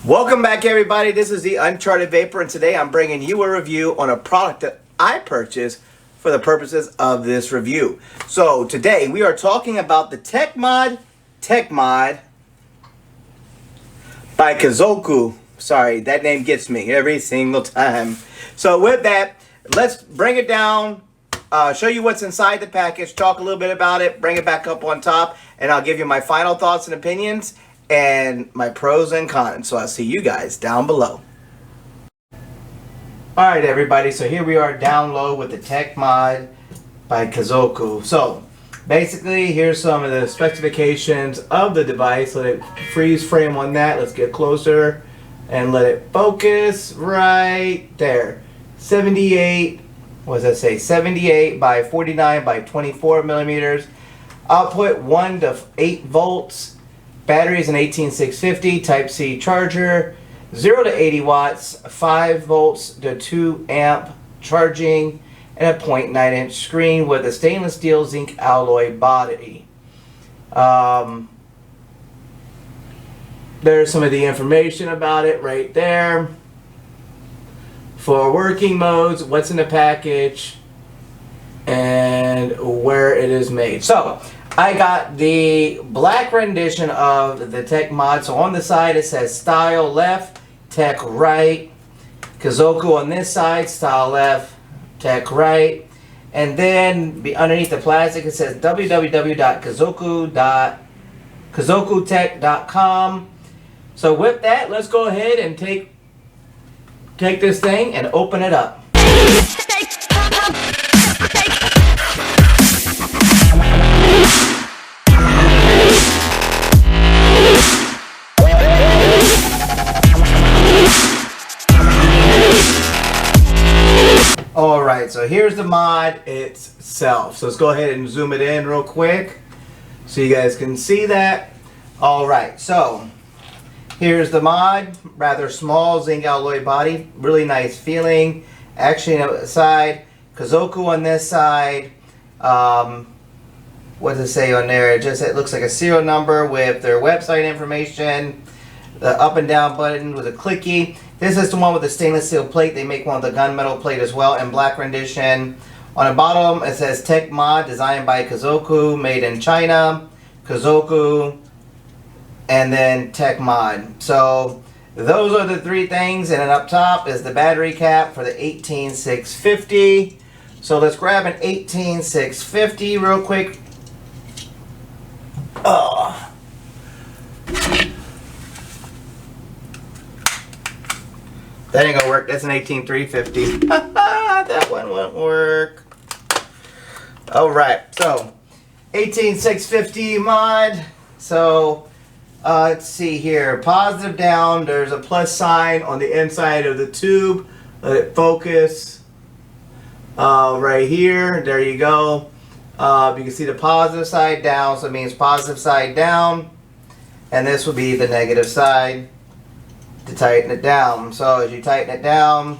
Welcome back, everybody. This is the Uncharted Vapor, and today I'm bringing you a review on a product that I purchased for the purposes of this review. So today we are talking about the Tech Mod by Kizoku. Sorry, that name gets me every single time. So with that, let's bring it down, show you what's inside the package, talk a little bit about it, bring it back up on top, and I'll give you my final thoughts and opinions and my pros and cons. So I'll see you guys down below. Alright everybody, so here we are down low with the Tech Mod by Kizoku. So basically here's some of the specifications of the device. Let it freeze frame on that. Let's get closer and let it focus right there. 78, what does that say? 78 by 49 by 24 millimeters. Output 1 to 8 volts. Battery is an 18650 Type-C charger, 0 to 80 watts, 5 volts to 2 amp charging, and a 0.9 inch screen with a stainless steel zinc alloy body. There's some of the information about it right there. For working modes, what's in the package, and where it is made. So I got the black rendition of the Tech Mod. So on the side it says style left, tech right. Kizoku on this side, style left, tech right. And then underneath the plastic it says www.kizokutech.com. So with that, let's go ahead and take this thing and open it up. Alright, so here's the mod itself. So let's go ahead and zoom it in real quick so you guys can see that. Alright, so here's the mod. Rather small zinc alloy body. Really nice feeling. Actually on the side, Kizoku on this side. What does it say on there? It looks like a serial number with their website information. The up and down button with a clicky. This is the one with the stainless steel plate. They make one with the gunmetal plate as well in black rendition. On the bottom it says Tech Mod, designed by Kizoku, made in China. Kizoku, and then Tech Mod. So those are the three things. And then up top is the battery cap for the 18650. So let's grab an 18650 real quick. Oh. That ain't gonna work. That's an 18350. That one won't work. Alright, so 18650 mod. So let's see here. Positive down. There's a plus sign on the inside of the tube. Let it focus. Right here. There you go. You can see the positive side down. So it means positive side down. And this will be the negative side to tighten it down. So as you tighten it down,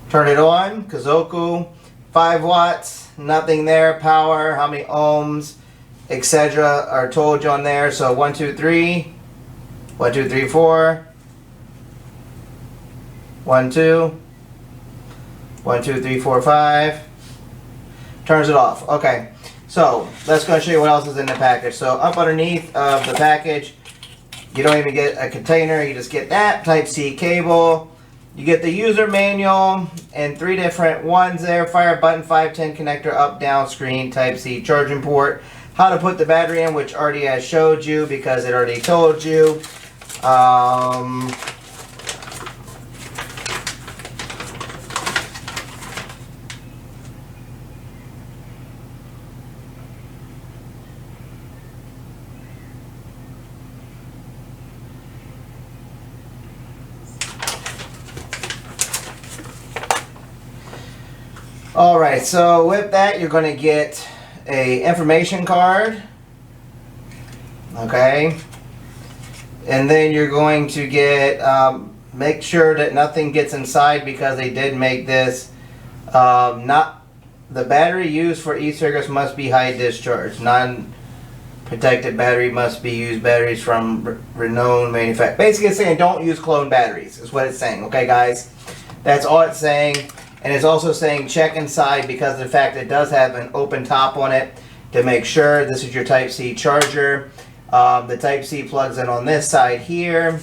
turn it on. Kizoku, 5 watts, nothing there. Power, how many ohms, etc. are told you on there. So 1, 2, 3, 1, 2, 3, 4, 1, 2, 1, 2, 3, 4, 5. Turns it off. Okay, so let's go show you what else is in the package. So up underneath of the package, you don't even get a container. You just get that Type-C cable. You get the user manual and 3 different ones there. Fire button, 510 connector, up, down, screen, Type-C charging port. How to put the battery in, which already I showed you because it already told you. Alright, so with that you're going to get a information card. Okay. And then you're going to get, make sure that nothing gets inside because they did make this not the battery used for e-cigarettes must be high discharge. Non-protected battery must be used batteries from renowned manufacturers. Basically, it's saying don't use clone batteries, is what it's saying. Okay, guys? That's all it's saying. And it's also saying check inside because of the fact that it does have an open top on it to make sure. This is your Type-C charger. The Type-C plugs in on this side here.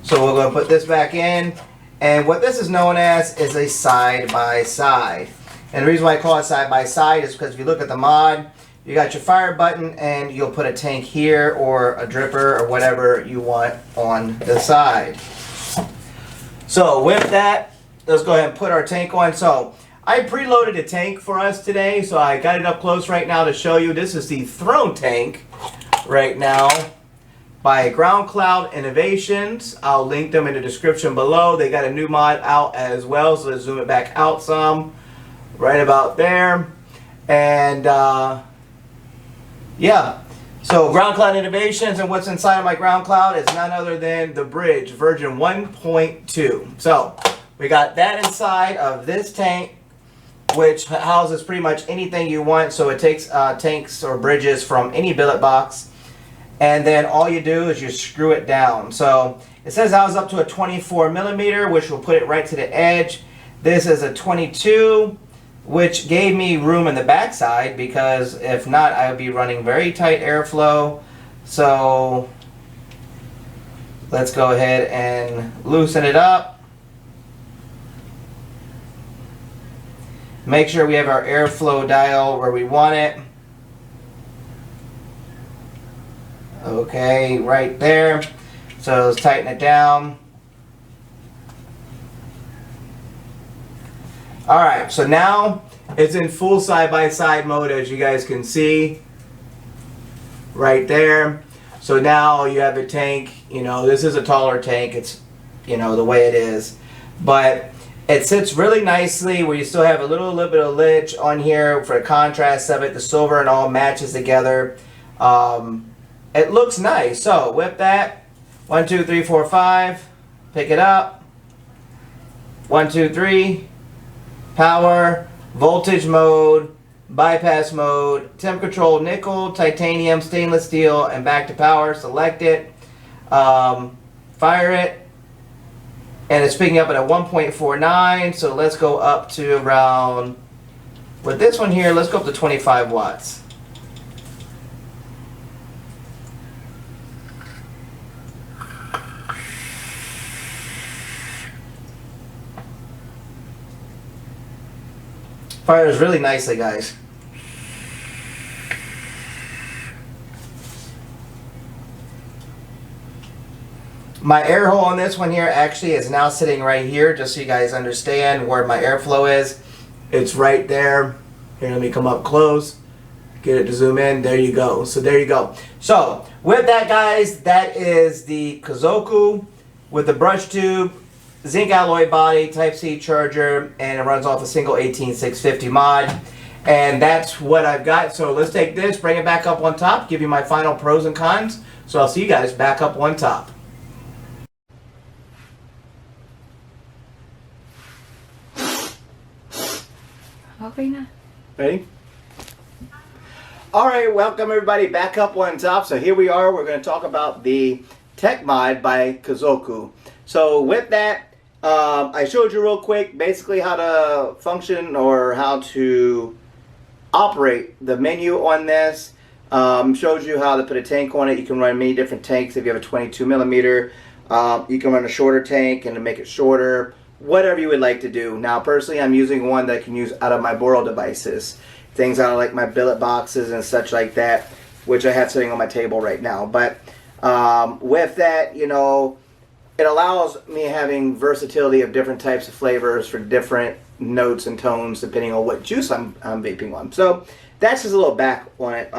So we're going to put this back in. And what this is known as is a side-by-side. And the reason why I call it side-by-side is because if you look at the mod, you got your fire button and you'll put a tank here or a dripper or whatever you want on the side. So with that, let's go ahead and put our tank on. So I preloaded a tank for us today, so I got it up close right now to show you. This is the Throne tank right now by Ground Cloud Innovations. I'll link them in the description below. They got a new mod out as well, so let's zoom it back out some. Right about there. And yeah, so Ground Cloud Innovations, and what's inside of my Ground Cloud is none other than the Bridge version 1.2. So we got that inside of this tank, which houses pretty much anything you want. So it takes tanks or bridges from any billet box, and then all you do is you screw it down. So it says I was up to a 24 millimeter, which will put it right to the edge. This is a 22, which gave me room in the backside, because if not, I would be running very tight airflow. So let's go ahead and loosen it up. Make sure we have our airflow dial where we want it. Okay, right there. So let's tighten it down. Alright, so now it's in full side-by-side mode, as you guys can see. Right there. So now you have a tank, you know, this is a taller tank, it's, you know, the way it is. But it sits really nicely where you still have a little bit of lich on here for the contrast of it. The silver and all matches together. It looks nice. So with that, 1, 2, 3, 4, 5. Pick it up. 1, 2, 3. Power, voltage mode, bypass mode, temp control, nickel, titanium, stainless steel, and back to power. Select it. Fire it. And it's picking up at a 1.49. So let's go up to around, with this one here, let's go up to 25 watts. Fires really nicely, guys. My air hole on this one here actually is now sitting right here, just so you guys understand where my airflow is. It's right there. Here, let me come up close. Get it to zoom in. There you go. So there you go. So with that, guys, that is the Kizoku with the brush tube, zinc alloy body, Type-C charger, and it runs off a single 18650 mod. And that's what I've got. So let's take this, bring it back up on top, give you my final pros and cons. So I'll see you guys back up on top. Okay na. Ready? Alright, welcome everybody back up on top. So here we are, we're going to talk about the Tech Mod by Kizoku. So with that, I showed you real quick basically how to function or how to operate the menu on this. Showed you how to put a tank on it. You can run many different tanks. If you have a 22 millimeter, you can run a shorter tank and to make it shorter, whatever you would like to do. Now personally, I'm using one that I can use out of my Boral devices, things out of like my billet boxes and such like that, which I have sitting on my table right now. But with that, you know, it allows me having versatility of different types of flavors for different notes and tones depending on what juice I'm vaping on. So that's just a little back on it.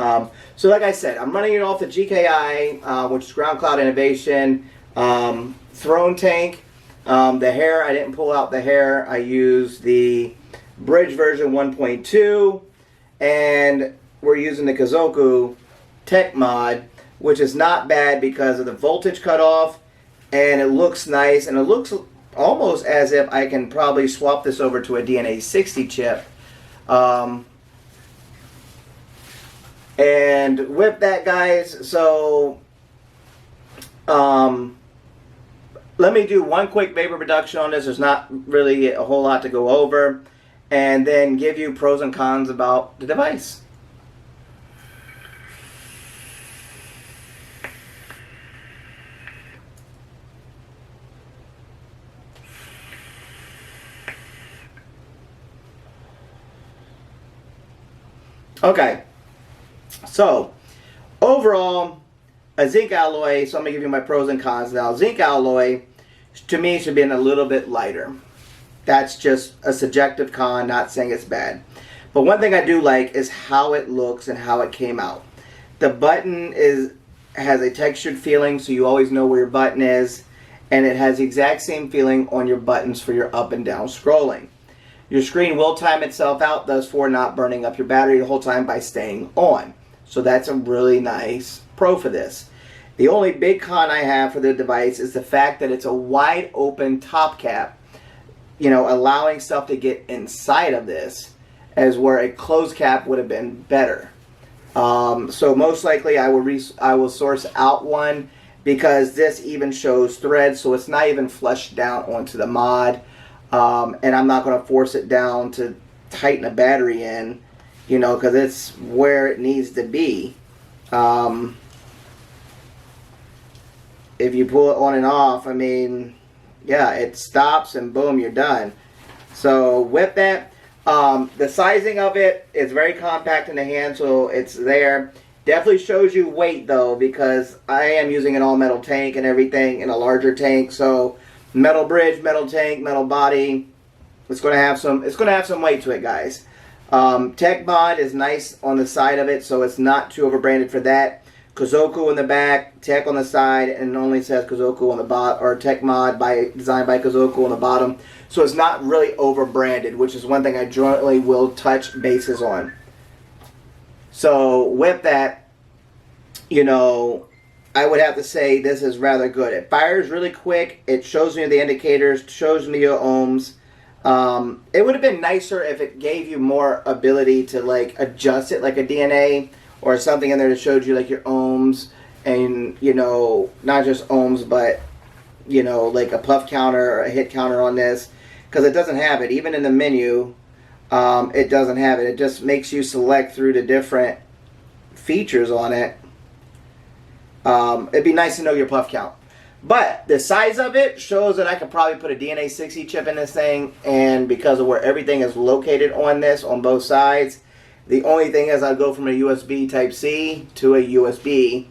So like I said, I'm running it off the GKI, which is Ground Cloud Innovation Throne tank. The hair, I didn't pull out the hair. I used the Bridge version 1.2, and we're using the Kizoku Tech Mod, which is not bad because of the voltage cutoff. And it looks nice, and it looks almost as if I can probably swap this over to a DNA 60 chip. And with that, guys, so let me do one quick vapor reduction on this. There's not really a whole lot to go over, and then give you pros and cons about the device. Okay, so overall, a zinc alloy, so I'm going to give you my pros and cons now. Zinc alloy, to me, should be a little bit lighter. That's just a subjective con, not saying it's bad. But one thing I do like is how it looks and how it came out. The button has a textured feeling, so you always know where your button is. And it has the exact same feeling on your buttons for your up and down scrolling. Your screen will time itself out, thus for not burning up your battery the whole time by staying on. So that's a really nice pro for this. The only big con I have for the device is the fact that it's a wide open top cap, you know, allowing stuff to get inside of this, as where a closed cap would have been better. So most likely I will source out one, because this even shows threads, so it's not even flushed down onto the mod. And I'm not going to force it down to tighten a battery in, you know, because it's where it needs to be. If you pull it on and off, I mean, yeah, it stops and boom, you're done. So with that, the sizing of it is very compact in the hand, so it's there. Definitely shows you weight though, because I am using an all metal tank and everything in a larger tank, so metal bridge, metal tank, metal body. It's going to have some weight to it, guys. Tech Mod is nice on the side of it, so it's not too overbranded for that. Kizoku in the back, Tech on the side, and it only says Kizoku on the bottom, or Tech Mod designed by Kizoku on the bottom. So it's not really overbranded, which is one thing I jointly will touch bases on. So with that, you know, I would have to say this is rather good. It fires really quick. It shows me the indicators, shows me your ohms. It would have been nicer if it gave you more ability to like adjust it like a DNA or something in there that showed you like your ohms and, you know, not just ohms, but, you know, like a puff counter or a hit counter on this, because it doesn't have it. Even in the menu, it doesn't have it. It just makes you select through the different features on it. It'd be nice to know your puff count. But the size of it shows that I could probably put a DNA 60 chip in this thing, and because of where everything is located on this, on both sides, the only thing is I'd go from a USB Type-C to a USB,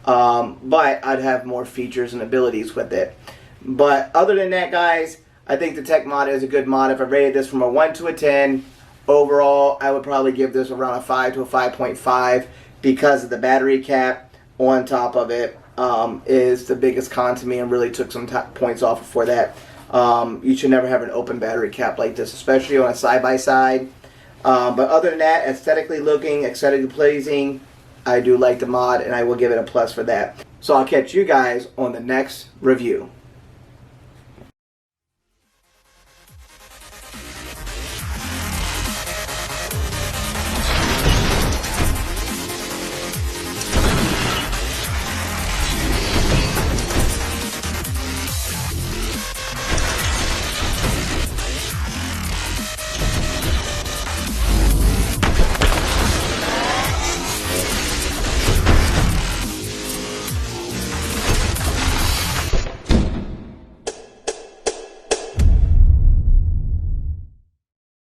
but I'd have more features and abilities with it. But other than that, guys, I think the Tech Mod is a good mod. If I rated this from a 1 to a 10, overall, I would probably give this around a 5 to a 5.5 because of the battery cap on top of it is the biggest con to me, and really took some points off for that. You should never have an open battery cap like this, especially on a side-by-side. But other than that, aesthetically looking, aesthetically pleasing, I do like the mod, and I will give it a plus for that. So I'll catch you guys on the next review.